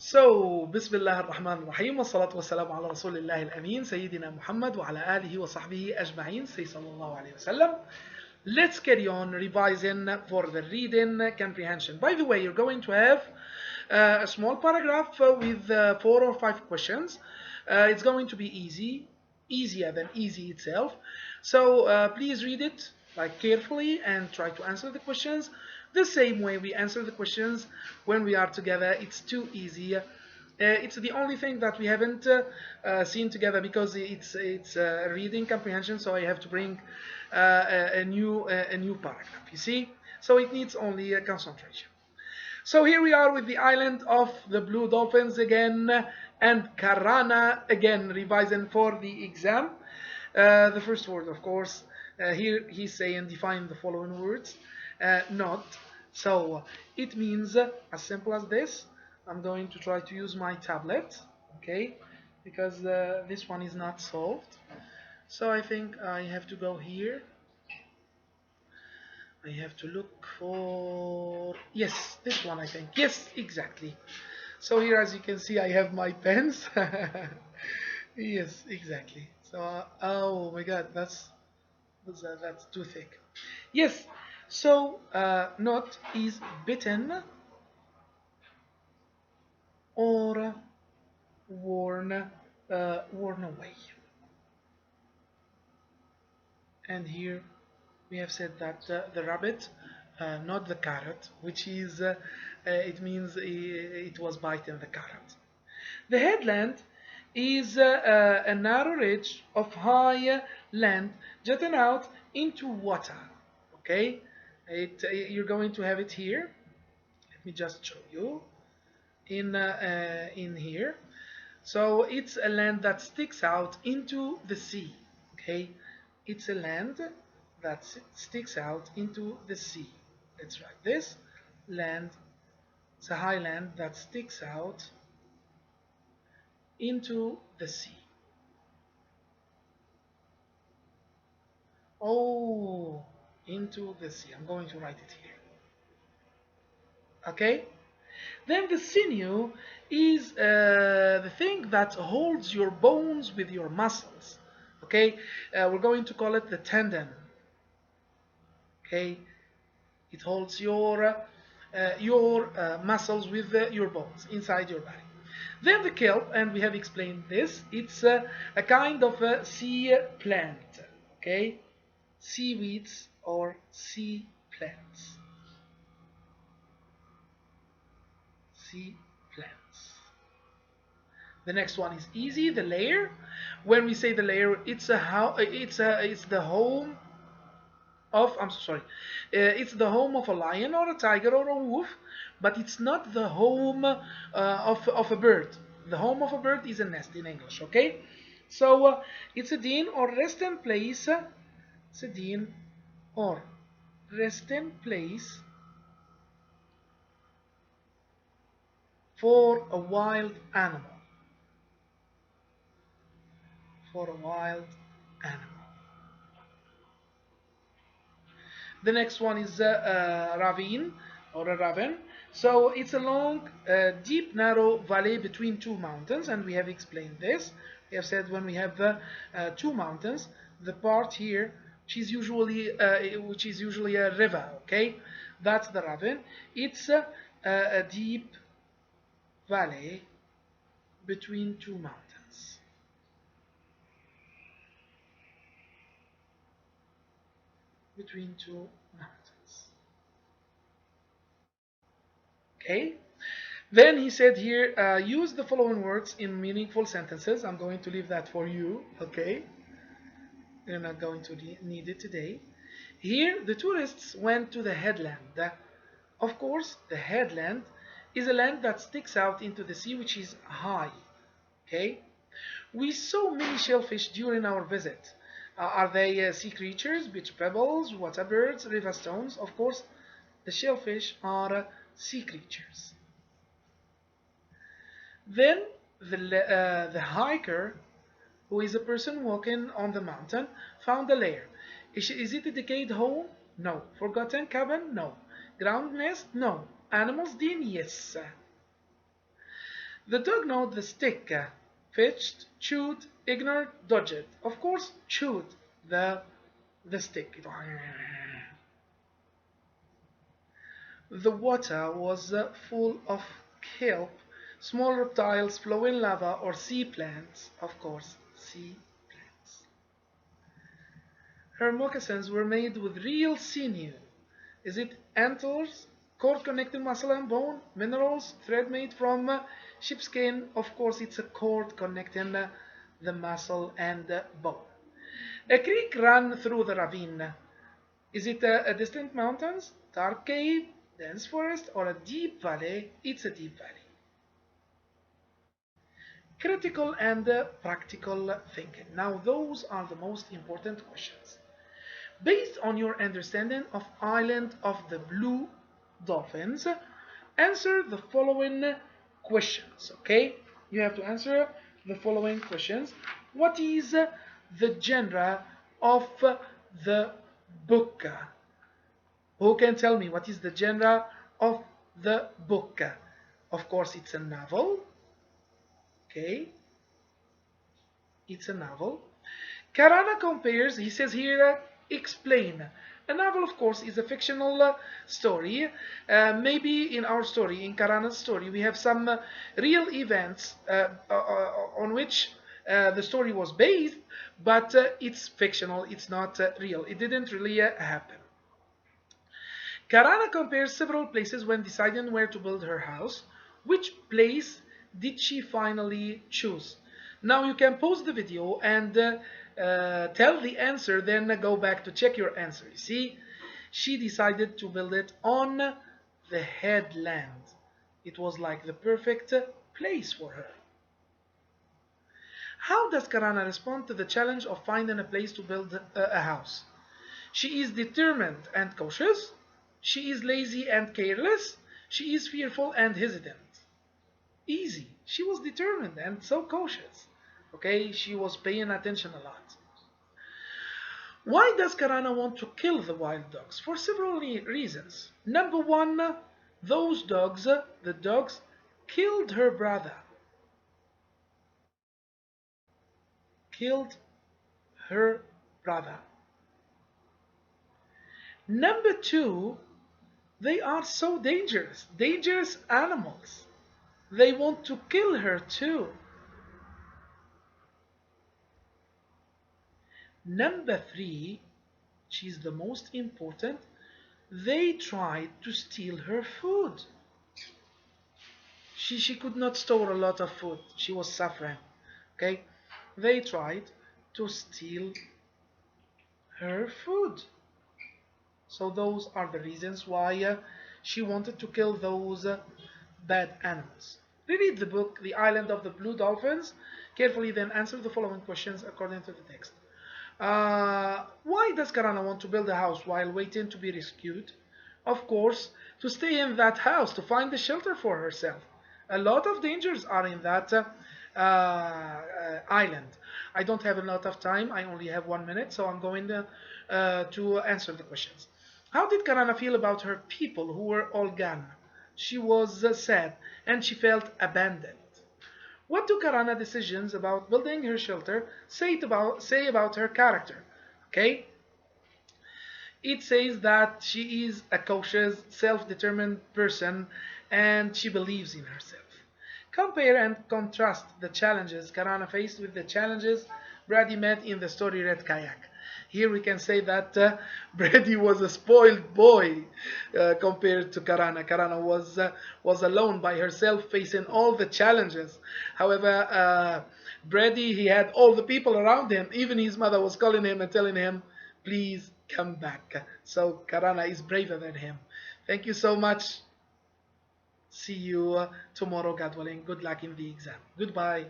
So, Bismillah ar-Rahman ar-Rahim, wa salatu wa salam ala Rasulillah al-Amin, Sayyidina Muhammad wa ala alihi wa sahbihi ajma'in, say sallallahu alayhi wa sallam. Let's carry on revising for the reading comprehension. By the way, you're going to have a small paragraph with 4 or 5 questions. It's going to be easier than easy itself. So please read it like carefully and try to answer the questions the same way we answer the questions when we are together. It's too easy. It's the only thing that we haven't seen together because it's reading comprehension. So I have to bring a new paragraph. You see, so it needs only concentration. So here we are with the island of the blue dolphins again and Karana again, revising for the exam. The first word, of course, here he's saying define the following words. Not. So it means as simple as this. I'm going to try to use my tablet, okay, because this one is not solved. So I think I have to go here. I have to look for, yes, this one I think. Yes, exactly. So here, as you can see, I have my pens. Yes, exactly. So, oh my God, that's too thick. Yes, so not is bitten or worn away. And here we have said that the rabbit, not the carrot, which is it means it was biting the carrot. The headland is a narrow ridge of high land jutting out into water. Okay, you're going to have it here. Let me just show you in here. So it's a land that sticks out into the sea. Okay, it's a land that sticks out into the sea. Let's write this land. It's a high land that sticks out into the sea. Oh, into the sea. I'm going to write it here. Okay? Then the sinew is the thing that holds your bones with your muscles. Okay? We're going to call it the tendon. Okay? It holds your muscles with your bones inside your body. Then the kelp, and we have explained this, it's a kind of a sea plant. Okay? Seaweeds or sea plants. Sea plants. The next one is easy. The lair. When we say the lair, it's the home of. I'm sorry. It's the home of a lion or a tiger or a wolf, but it's not the home of a bird. The home of a bird is a nest in English. Okay. So it's a den or resting place. It's a den or resting place for a wild animal. For a wild animal. The next one is a ravine or a ravine. So it's a long, deep, narrow valley between two mountains, and we have explained this. We have said when we have two mountains, the part here, which is usually a river. Okay, that's the ravine. It's a deep valley between two mountains. Between two mountains. Okay. Then he said here, use the following words in meaningful sentences. I'm going to leave that for you. Okay. You're not going to need it today. Here, the tourists went to the headland. Of course, the headland is a land that sticks out into the sea, which is high. Okay. We saw many shellfish during our visit. Are they sea creatures, beach pebbles, water birds, river stones? Of course, the shellfish are sea creatures. Then the hiker, who is a person walking on the mountain, found a lair. Is it a decayed home? No. Forgotten cabin? No. Ground nest? No. Animals den? Yes. The dog gnawed the stick, fetched, chewed, ignored, dodged. Of course, chewed the stick. The water was full of kelp, small reptiles, flowing lava, or sea plants. Of course, sea plants. Her moccasins were made with real sinew. Is it antlers, cord connecting muscle and bone, minerals, thread made from sheepskin? Of course, it's a cord connecting the muscle and bone. A creek ran through the ravine. Is it a distant mountains, dark cave, dense forest, or a deep valley? It's a deep valley. Critical and practical thinking. Now, those are the most important questions. Based on your understanding of Island of the Blue Dolphins, answer the following questions. Okay, you have to answer the following questions. What is the genre of the book? Who can tell me what is the genre of the book? Of course, it's a novel. Okay, it's a novel. Karana compares, he says here, explain. A novel, of course, is a fictional story. Maybe in our story, in Karana's story, we have some real events on which the story was based, but it's fictional, it's not real. It didn't really happen. Karana compares several places when deciding where to build her house. Which place did she finally choose? Now you can pause the video and tell the answer, then go back to check your answer. You see, she decided to build it on the headland. It was like the perfect place for her. How does Karana respond to the challenge of finding a place to build a house? She is determined and cautious. She is lazy and careless. She is fearful and hesitant. Easy. She was determined and so cautious. Okay, she was paying attention a lot. Why does Karana want to kill the wild dogs? For several reasons. Number one, those dogs, the dogs, killed her brother. Killed her brother. Number two, they are so dangerous. Dangerous animals. They want to kill her too. Number three, she's the most important, they tried to steal her food. She could not store a lot of food. She was suffering. Okay? They tried to steal her food. So those are the reasons why she wanted to kill those bad animals. Reread the book, The Island of the Blue Dolphins, carefully, then answer the following questions according to the text. Why does Karana want to build a house while waiting to be rescued? Of course, to stay in that house, to find a shelter for herself. A lot of dangers are in that island. I don't have a lot of time. I only have 1 minute, so I'm going to answer the questions. How did Karana feel about her people who were all gone? She was sad and she felt abandoned. What do Karana's decisions about building her shelter say about her character? Okay? It says that she is a cautious, self-determined person and she believes in herself. Compare and contrast the challenges Karana faced with the challenges Brady met in the story Red Kayak. Here we can say that Brady was a spoiled boy compared to Karana. Karana was alone by herself facing all the challenges. However, Brady, he had all the people around him. Even his mother was calling him and telling him, please come back. So Karana is braver than him. Thank you so much. See you tomorrow, God willing. Good luck in the exam. Goodbye.